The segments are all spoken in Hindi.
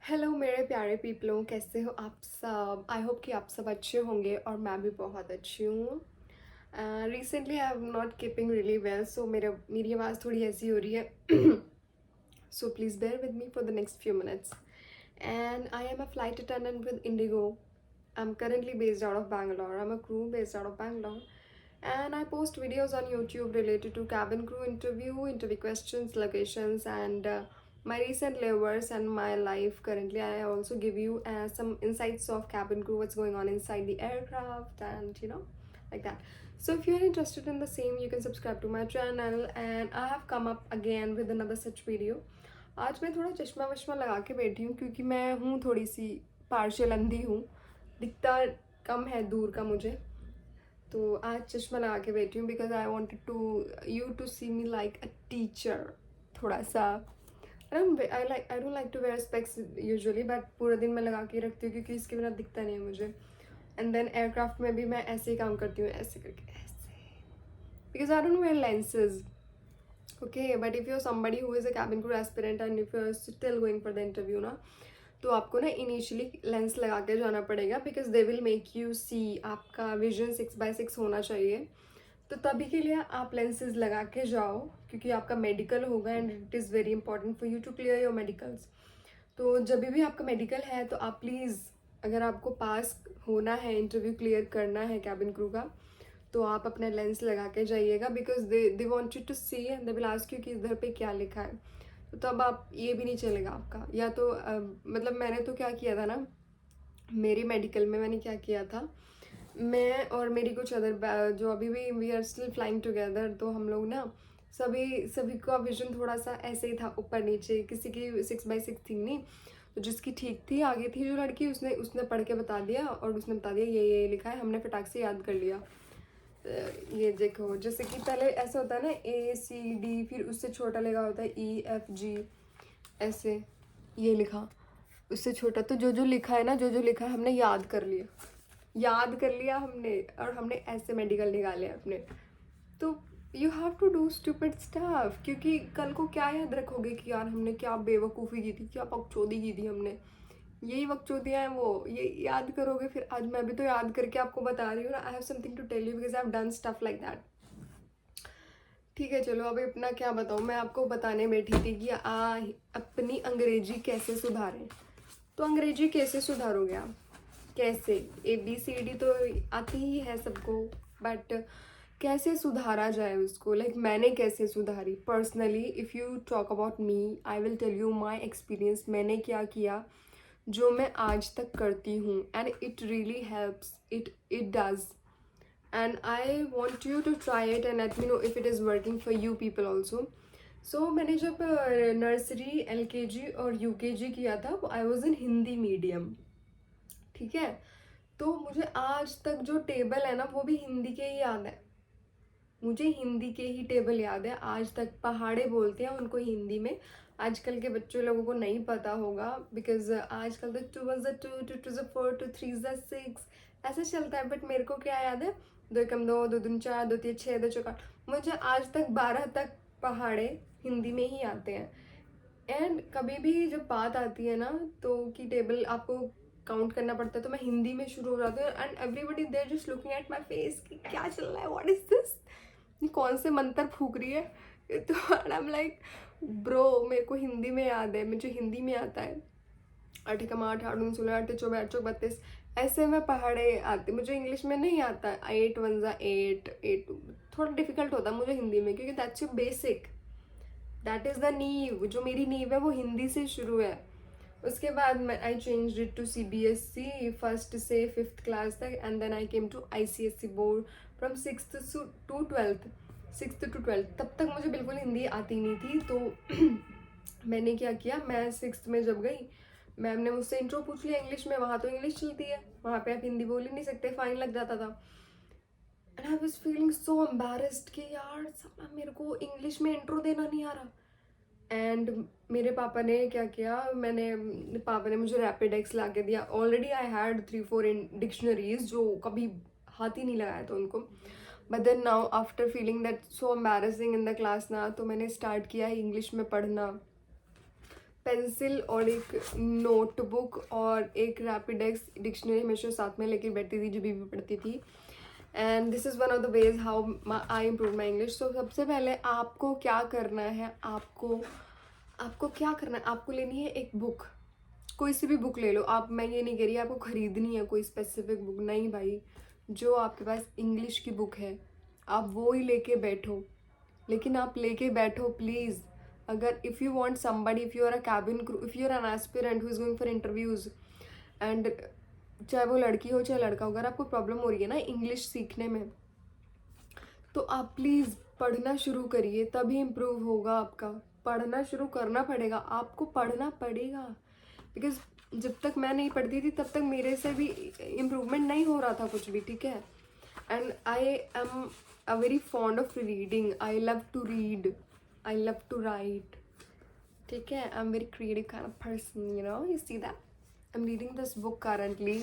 हेलो मेरे प्यारे पीपलों, कैसे हो आप सब। आई होप कि आप सब अच्छे होंगे और मैं भी बहुत अच्छी हूँ। Recently I am not keeping really well, so मेरी आवाज़ थोड़ी ऐसी हो रही है। So please bear with me for the next few minutes. And I am a flight attendant with Indigo. I'm currently based out of Bangalore. I'm a crew based out of Bangalore. And I post videos on YouTube related to cabin crew interview questions, locations, and my recent layovers and my life currently. I also give you some insights of cabin crew, what's going on inside the aircraft, and like that. So if you're interested in the same, you can subscribe to my channel. And I have come up again with another such video. आज मैं थोड़ा चश्मा वश्मा लगा के बैठी हूँ क्योंकि मैं हूँ थोड़ी सी पार्शियल अंधी हूँ, दिखता कम है दूर का मुझे। तो आज चश्मा लगा के बैठी हूँ because I wanted to you to see me like a teacher. थोड़ा सा I don't like to wear specs usually, but पूरा दिन मैं लगा के रखती हूँ क्योंकि इसके बिना दिखता नहीं है मुझे। एंड देन एयरक्राफ्ट में भी मैं ऐसे ही काम करती हूँ, ऐसे करके ऐसे, because I don't wear lenses. Okay, but if you're somebody who is a cabin crew aspirant and if you're still going for the interview ना, तो आपको ना इनिशियली लेंस लगा के जाना पड़ेगा because they will make you see, आपका विजन 6x6 होना चाहिए। तो तभी के लिए आप लेंसेज लगा के जाओ क्योंकि आपका मेडिकल होगा and it is very important for you to clear your medicals. तो जब भी आपका मेडिकल है तो आप प्लीज़, अगर आपको पास होना है, इंटरव्यू क्लियर करना है कैबिन क्रू का, तो आप अपना लेंस लगा के जाइएगा because they want you to see and they will ask you कि इधर पे क्या लिखा है। तो तब आप ये भी नहीं चलेगा आपका, या तो मतलब मैंने तो क्या किया था ना, मेरी मेडिकल में मैंने क्या किया था, मैं और मेरी कुछ अदर जो अभी भी we are still flying together, तो हम लोग ना सभी सभी का विजन थोड़ा सा ऐसे ही था, ऊपर नीचे, किसी की 6x6 थी नहीं। तो जिसकी ठीक थी, आगे थी जो लड़की, उसने उसने पढ़ के बता दिया और उसने बता दिया ये लिखा है, हमने फटाक से याद कर लिया। ये देखो, जैसे कि पहले ऐसा होता है ना, ACD, फिर उससे छोटा लिखा होता है EFG, ऐसे ये लिखा, उससे छोटा। तो जो जो लिखा है ना, जो जो लिखा है हमने याद कर लिया हमने, और हमने ऐसे मेडिकल निकाले अपने। तो you have to do stupid stuff, क्योंकि कल को क्या याद रखोगे कि यार हमने क्या बेवकूफ़ी की थी, क्या बकचोदी की थी हमने, यही बकचोदियाँ हैं वो, ये याद करोगे। फिर आज मैं भी तो याद करके आपको बता रही हूँ ना, I have something to tell you because I have done stuff like that. ठीक है, चलो अभी अपना क्या बताऊँ, मैं आपको बताने बैठी थी कि अपनी अंग्रेजी कैसे सुधारें। तो अंग्रेजी कैसे सुधारोगे आप, कैसे, ABCD तो आती ही है सबको, बट कैसे सुधारा जाए उसको, लाइक मैंने कैसे सुधारी personally. If you talk about me, I will tell you my experience, मैंने क्या किया जो मैं आज तक करती हूँ, and it really helps, it does, and I want you to try it and let me know if it is working for you people also. So मैंने जब नर्सरी, LKG और UKG किया था, I was in Hindi medium, ठीक है। तो मुझे आज तक जो टेबल है ना, वो भी हिंदी के ही याद है, मुझे हिंदी के ही टेबल याद है आज तक। पहाड़े बोलते हैं उनको हिंदी में, आजकल के बच्चों लोगों को नहीं पता होगा बिकॉज आजकल तो 2 1 2 2 2 4 2 3 6 ऐसे चलता है, बट मेरे को क्या याद है, 2 1 2 2 2 4 2 3 6 2 4 मुझे आज तक 12 तक पहाड़े हिंदी में ही आते हैं। एंड कभी भी जब बात आती है ना, तो कि टेबल आपको काउंट करना पड़ता है, तो मैं हिंदी में शुरू हो जाती हूँ and everybody there just looking at my face कि क्या चल रहा है, व्हाट इज दिस, कौन से मंत्र फूक रही है। तो आई एम लाइक ब्रो, मेरे को हिंदी में याद है, मुझे हिंदी में आता है। 8 1 8 8 9 16 8 24 8 32 ऐसे में पहाड़े आते, मुझे इंग्लिश में नहीं आता। 8 1 8 8 थोड़ा डिफिकल्ट होता है मुझे हिंदी में क्योंकि that's your basic, that is the नीव, जो मेरी नीव है वो हिंदी से शुरू है। उसके बाद मैं I change it to CBSE first से 5th क्लास तक, and then I came to ICSE board from 6th to 12th तब तक मुझे बिल्कुल हिंदी आती नहीं थी। तो मैंने क्या किया, मैं 6th में जब गई, मैम ने मुझसे इंट्रो पूछ लिया इंग्लिश में, वहाँ तो इंग्लिश चलती है, वहाँ पे आप हिंदी बोल ही नहीं सकते, फाइन लग जाता था। And I was feeling so embarrassed कि यार साला मेरे को इंग्लिश में इंट्रो देना नहीं आ रहा। एंड मेरे पापा ने क्या किया, पापा ने मुझे रैपिडेक्स ला के दिया। ऑलरेडी आई हैड 3 4 डिक्शनरीज जो कभी हाथ ही नहीं लगाया था उनको, but then now after feeling that so embarrassing in the class ना, तो मैंने स्टार्ट किया इंग्लिश में पढ़ना। पेंसिल और एक नोटबुक और एक रैपिडेक्स डिक्शनरी हमेशा साथ में लेके बैठती थी जब भी पढ़ती थी। And this is one of the ways how I improve my English. तो सबसे पहले आपको क्या करना है, आपको क्या करना है, आपको लेनी है एक बुक, कोई सी भी बुक ले लो आप। मैं ये नहीं कह रही आपको खरीदनी है कोई स्पेसिफिक बुक, नहीं भाई, जो आपके पास इंग्लिश की बुक है आप वो ही लेके बैठो। लेकिन आप लेके बैठो प्लीज़। अगर if you want somebody, if you are a cabin crew, if you are an aspirant who is going for interviews, and चाहे वो लड़की हो चाहे लड़का हो, अगर आपको प्रॉब्लम हो रही है ना इंग्लिश सीखने में, तो आप प्लीज़ पढ़ना शुरू करिए, तभी इम्प्रूव होगा आपका। पढ़ना शुरू करना पड़ेगा, आपको पढ़ना पड़ेगा। बिकॉज जब तक मैं नहीं पढ़ती थी तब तक मेरे से भी इम्प्रूवमेंट नहीं हो रहा था कुछ भी, ठीक है। And I am a very fond of reading, I love to read, I love to write, ठीक है। I am very creative kind of person, you know, you see that. I'm reading this book currently,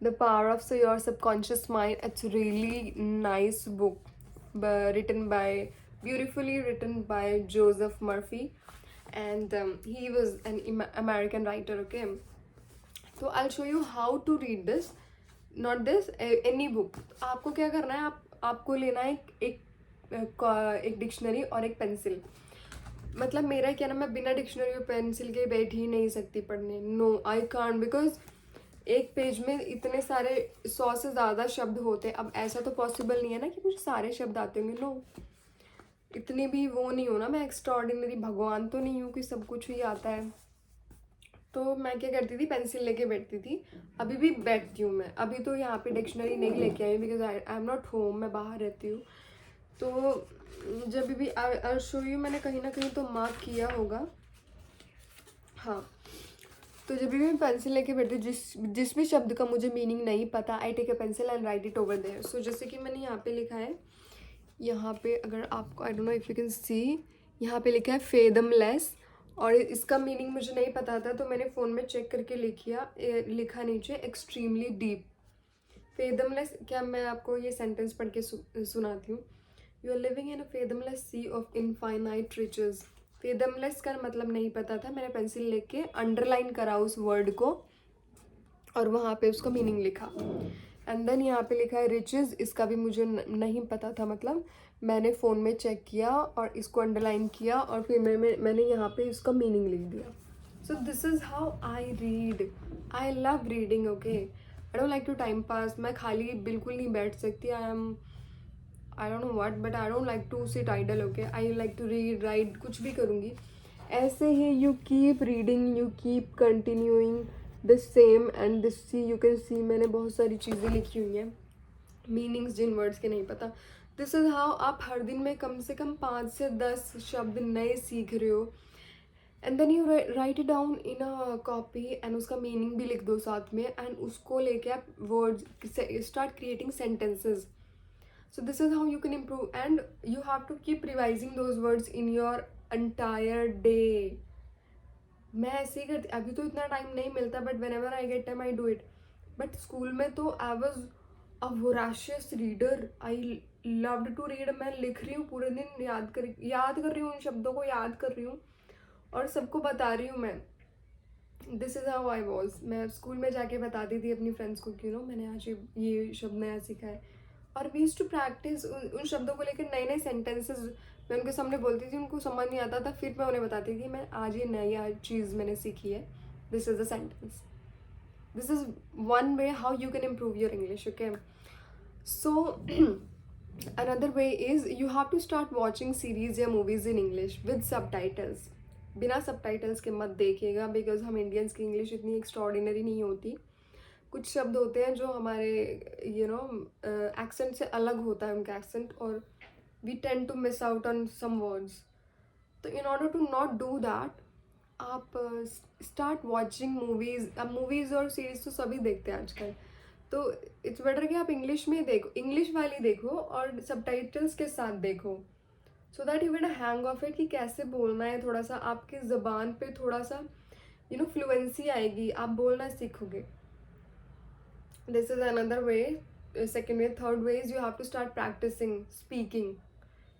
The Power of Your Subconscious Mind. It's really nice book, written by, beautifully written by Joseph Murphy, and he was an American writer. Okay, so I'll show you how to read this, not this, any book. आपको क्या करना है, आपको लेना है एक डिक्शनरी और एक पेंसिल। मतलब मेरा क्या ना, मैं बिना डिक्शनरी और पेंसिल के बैठ ही नहीं सकती पढ़ने। नो आई कांट, बिकॉज एक पेज में इतने सारे 100 से ज़्यादा शब्द होते हैं। अब ऐसा तो पॉसिबल नहीं है ना कि मुझे सारे शब्द आते होंगे, नो, इतनी भी वो नहीं हो ना, मैं एक्स्ट्राऑर्डिनरी भगवान तो नहीं हूँ कि सब कुछ ही आता है। तो मैं क्या करती थी, पेंसिल लेके बैठती थी। अभी भी बैठती हूँ मैं, अभी तो यहाँ पे डिक्शनरी नहीं लेके आई because I am not home, मैं बाहर रहती हूँ। तो जब भी आई शो यू, मैंने कहीं ना कहीं तो मार्क किया होगा, हाँ। तो जब भी मैं पेंसिल लेके बैठती हूँ, जिस भी शब्द का मुझे मीनिंग नहीं पता, I take a pencil and write it over there. So जैसे कि मैंने यहाँ पे लिखा है, यहाँ पे अगर आपको, आई don't know if you can सी, यहाँ पे लिखा है फेदमलेस, और इसका मीनिंग मुझे नहीं पता था तो मैंने फ़ोन में चेक करके लिखा नीचे एक्सट्रीमली डीप। फेदमलेस क्या, मैं आपको ये सेंटेंस पढ़ के सुनाती हूँ। You are living in a fathomless sea of infinite riches. Fathomless का मतलब नहीं पता था, मैंने पेंसिल लेके अंडरलाइन करा उस वर्ड को और वहाँ पे उसका मीनिंग लिखा। एंड देन यहाँ पे लिखा है रिचेस, इसका भी मुझे नहीं पता था, मतलब मैंने फ़ोन में चेक किया और इसको अंडरलाइन किया और फिर मैंने यहाँ पे इसका मीनिंग लिख दिया। So this is how I read, I love reading. Okay, I don't like to time pass, मैं खाली बिल्कुल नहीं बैठ सकती। I don't know what, but I don't like to sit idle. Okay, I like to read, right, कुछ भी करूँगी। ऐसे ही you keep reading, you keep continuing the same, and this see you can see मैंने बहुत सारी चीज़ें लिखी हुई हैं, मीनिंग्स जिन वर्ड्स के नहीं पता। दिस इज़ हाउ आप हर दिन में कम से कम 5 से 10 शब्द नए सीख रहे हो। And then you write it down in a copy, and उसका मीनिंग भी लिख दो साथ में, एंड उसको लेके आप words start creating sentences. So this is how you can improve, and you have to keep revising those words in your entire day. मैं ऐसे ही करती, अभी तो इतना टाइम नहीं मिलता, but whenever I get time I do it. But school में तो I was a voracious reader. I loved to read. मैं लिख रही हूँ पूरे दिन, याद कर रही हूँ, उन शब्दों को याद कर रही हूँ और सबको बता रही हूँ मैं। This is how I was. मैं स्कूल में जाके बताती थी अपनी फ्रेंड्स को कि मैंने आज ये शब्द नया सीखा है। और वी यूज्ड टू प्रैक्टिस उन शब्दों को लेकर नए नए सेंटेंसेस मैं उनके सामने बोलती थी, उनको समझ नहीं आता था, फिर मैं उन्हें बताती थी मैं आज ये नई चीज़ मैंने सीखी है, this is the sentence. This is one way how you can improve your English. Okay, so another way is you have to start watching series या movies in English with subtitles. बिना सबटाइटल्स के मत देखिएगा, बिकॉज हम इंडियंस की इंग्लिश इतनी एक्स्ट्रॉर्डिनरी नहीं होती। कुछ शब्द होते हैं जो हमारे एक्सेंट से अलग होता है उनका एक्सेंट, और we tend to miss out on some words. तो in order to not do that, आप स्टार्ट वॉचिंग मूवीज़। अब मूवीज़ और सीरीज़ तो सभी देखते हैं आजकल, तो इट्स बेटर कि आप इंग्लिश में देखो, इंग्लिश वाली देखो और सबटाइटल्स के साथ देखो, so that you get a hang of it कि कैसे बोलना है। थोड़ा सा आपकी ज़बान पे थोड़ा सा फ्लुएंसी आएगी, आप बोलना सीखोगे। This is another way. Second way, third way is you have to start practicing speaking.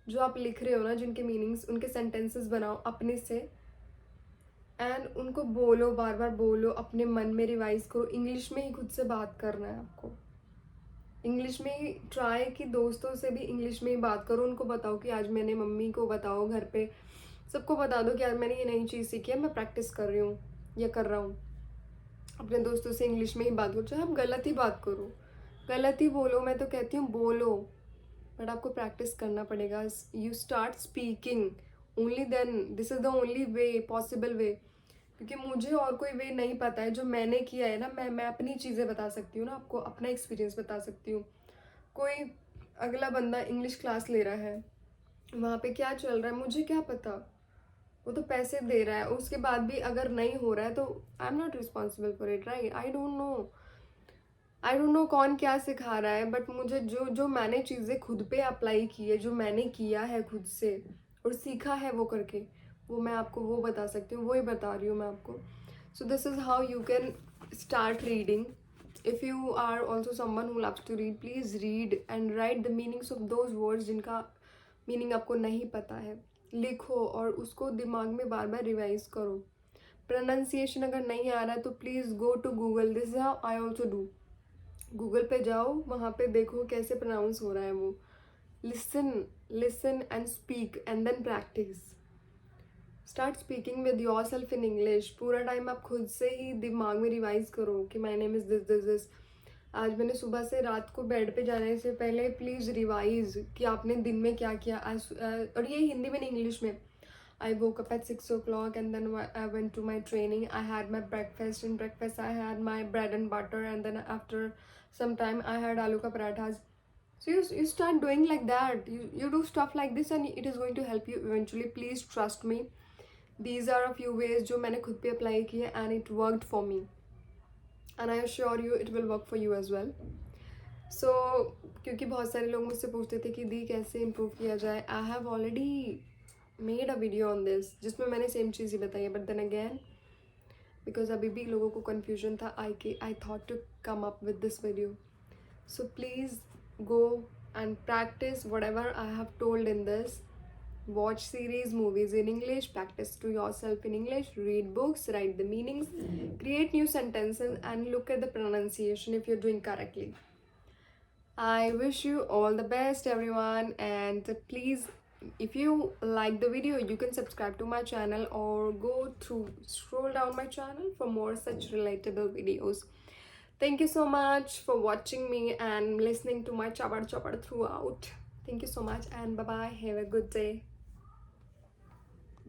जो आप लिख रहे हो ना, जिनके मीनिंग्स, उनके सेंटेंसेस बनाओ अपने से, एंड उनको बोलो, बार बार बोलो, अपने मन में रिवाइज करो। इंग्लिश में ही खुद से बात करना है आपको, इंग्लिश में ही ट्राई कि दोस्तों से भी इंग्लिश में ही बात करो। उनको बताओ कि आज मैंने, मम्मी को बताओ, घर पे सबको बता दो कि यार मैंने ये नई चीज़ सीखी है, मैं प्रैक्टिस कर रही हूँ या कर रहा हूँ। अपने दोस्तों से इंग्लिश में ही बात करो, चाहे आप गलत ही बात करो, गलत ही बोलो, मैं तो कहती हूँ बोलो, बट आपको प्रैक्टिस करना पड़ेगा। You start speaking only then, this is the only way, possible way. क्योंकि मुझे और कोई वे नहीं पता है, जो मैंने किया है ना, मैं अपनी चीज़ें बता सकती हूँ ना आपको, अपना एक्सपीरियंस बता सकती हूँ। कोई अगला बंदा इंग्लिश क्लास ले रहा है, वहाँ पे क्या चल रहा है मुझे क्या पता, वो तो पैसे दे रहा है, उसके बाद भी अगर नहीं हो रहा है तो आई am not responsible for it, right? I don't no कौन क्या सिखा रहा है, बट मुझे जो जो मैंने चीज़ें खुद पे अप्लाई की है, जो मैंने किया है खुद से और सीखा है वो करके, वो मैं आपको वो बता सकती हूँ, वो ही बता रही हूँ मैं आपको। So this is how you can start reading. If you are also someone who loves to read, please read and write the meanings of those words जिनका मीनिंग आपको नहीं पता है। लिखो और उसको दिमाग में बार बार रिवाइज करो। प्रोनाउंसिएशन अगर नहीं आ रहा है तो please go to Google, this is how I also do. Google पे जाओ, वहाँ पे देखो कैसे प्रोनाउंस हो रहा है वो, listen, listen and speak and then practice. Start speaking with your self in English. पूरा टाइम आप खुद से ही दिमाग में रिवाइज करो कि my name is this this this. आज मैंने सुबह से रात को बेड पे जाने से पहले प्लीज़ रिवाइज कि आपने दिन में क्या किया आज, और ये हिंदी में नहीं, इंग्लिश में। I woke up at 6 o'clock and then I went to my training. I had my breakfast. In breakfast, I had my bread and butter, and then after some time, I had aloo ka parathas. So you start doing like that. You do stuff like this, and it is going to help you eventually. Please trust me. These are a few ways जो मैंने खुद पे apply किए and it worked for me. And I assure you it will work for you as well. So क्योंकि बहुत सारे लोग मुझसे पूछते थे कि दी कैसे इम्प्रूव किया जाए, I have already made a video on this जिसमें मैंने सेम चीज़ ही बताई है, बट देन अगेन बिकॉज अभी भी लोगों को कन्फ्यूजन था, I thought to come up with this video. So please go and practice whatever I have told in this. Watch series, movies in English, practice to yourself in English, read books, write the meanings, create new sentences, and look at the pronunciation if you're doing correctly. I wish you all the best, everyone, and please, if you like the video, you can subscribe to my channel or scroll down my channel for more such relatable videos. Thank you so much for watching me and listening to my chapad throughout. Thank you so much and bye bye. Have a good day.